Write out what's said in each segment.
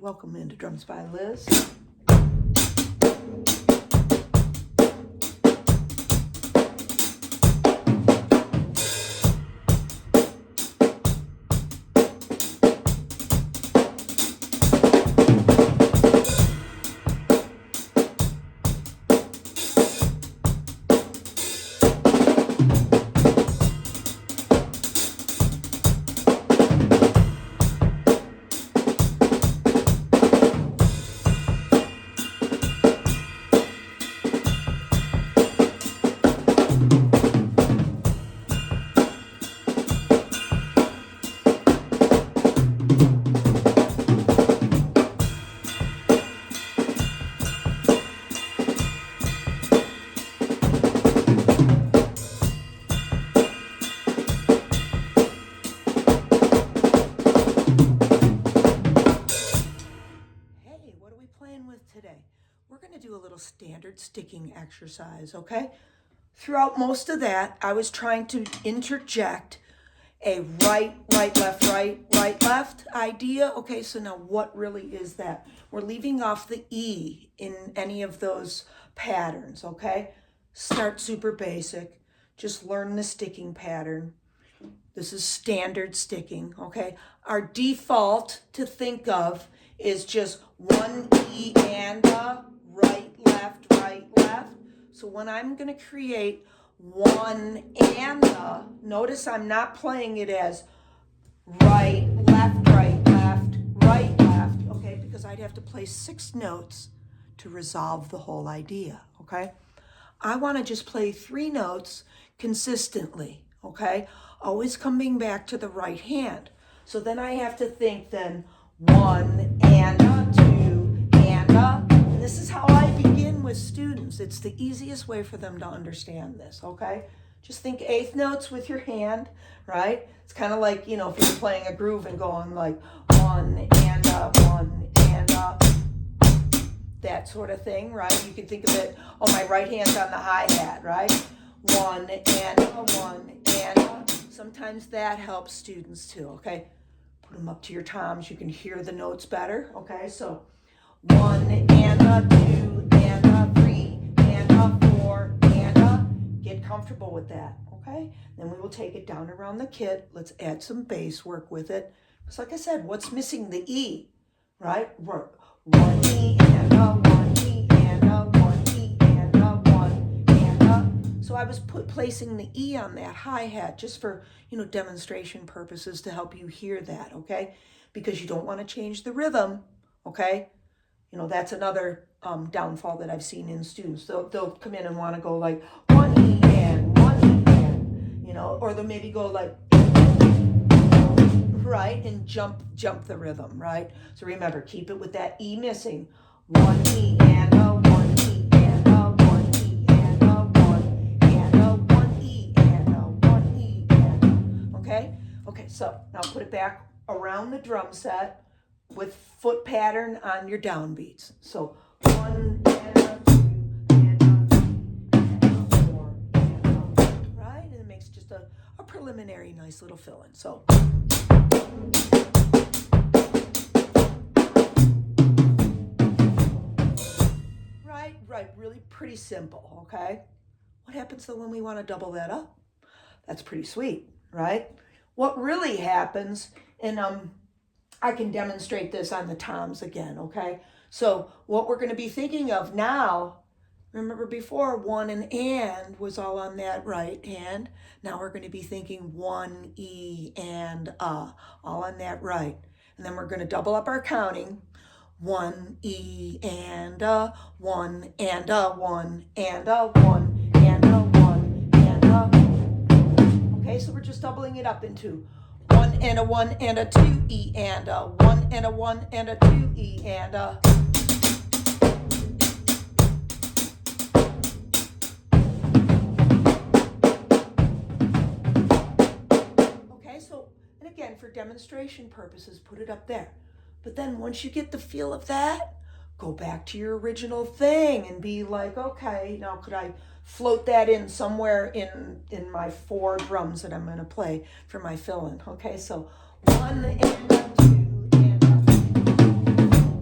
welcome into Drums by Liz. Today, we're going to do a little standard sticking exercise, okay? Throughout most of that, I was trying to interject a right, left idea. Okay, so now what really is that? We're leaving off the E in any of those patterns, okay? Start super basic. Just learn the sticking pattern. This is standard sticking, okay? Our default to think of is just one E and a, right, left. So when I'm going to create one and a, notice I'm not playing it as right, left, right, left, okay? Because I'd have to play 6 notes to resolve the whole idea, okay? I want to just play 3 notes consistently, okay? Always coming back to the right hand. So then I have to think then 1 and a, 2 and a. And this is how I begin with students. It's the easiest way for them to understand this, okay? Just think 8th notes with your hand, right? It's kind of like, if you're playing a groove and going like 1 and a, 1 and a, that sort of thing, right? You can think of it, my right hand's on the hi-hat, right? 1 and a, 1 and a. Sometimes that helps students too, okay? Put them up to your toms. You can hear the notes better, okay? So 1 and a, 2 and a, 3 and a, 4 and a. Get comfortable with that, okay? Then we will take it down around the kit. Let's add some bass work with it. Because like I said, what's missing? The E, right? Work. 1 E and a, 1 E and a, 1 E and a, 1 and a. So I was placing the E on that hi-hat just for, demonstration purposes to help you hear that, okay? Because you don't want to change the rhythm, okay? That's another downfall that I've seen in students. They'll come in and want to go like 1 E and 1 E and, or they'll maybe go like, right, and jump the rhythm, right? So remember, keep it with that E missing. 1 E and a, 1 E and a, 1 E and a, 1 and a, 1 E and a, 1 E and a. Okay? Okay, so now put it back around the drum set with foot pattern on your downbeats. So 1 and a, 2 and a, 3 and a, 4 and a, right? And it makes just a preliminary nice little fill-in. So right, really pretty simple, okay? What happens though when we want to double that up? That's pretty sweet, right? What really happens, and I can demonstrate this on the toms again, okay? So what we're going to be thinking of now, remember before 1 and was all on that right hand. Now we're going to be thinking 1 E and all on that right. And then we're going to double up our counting. 1 E and 1 and 1 and 1 and 1 and Okay, so we're just doubling it up into 1 and a 1 and a 2 E and 1 and a 1 and a 2 E and Okay, so, and again, for demonstration purposes, put it up there. But then once you get the feel of that, go back to your original thing and be like, okay, now could I float that in somewhere in my 4 drums that I'm going to play for my fill-in? Okay, so 1 and a 2 and a 3.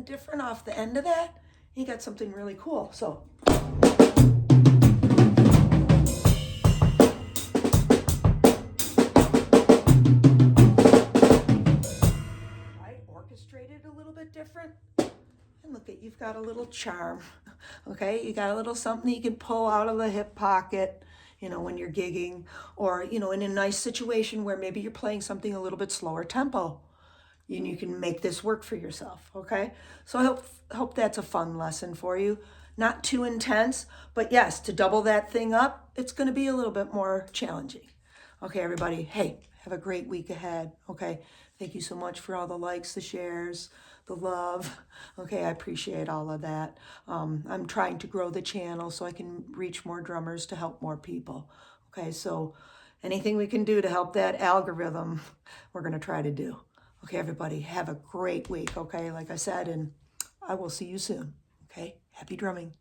something different off the end of that, you got something really cool. So right, orchestrated a little bit different. And look at, you've got a little charm. Okay, you got a little something you can pull out of the hip pocket, you know, when you're gigging, or, you know, in a nice situation where maybe you're playing something a little bit slower tempo. And you can make this work for yourself, okay? So I hope that's a fun lesson for you. Not too intense, but yes, to double that thing up, it's going to be a little bit more challenging. Okay, everybody, hey, have a great week ahead, okay? Thank you so much for all the likes, the shares, the love. Okay, I appreciate all of that. I'm trying to grow the channel so I can reach more drummers to help more people. Okay, so anything we can do to help that algorithm, we're going to try to do. Okay, everybody, have a great week, okay, like I said, and I will see you soon, okay? Happy drumming.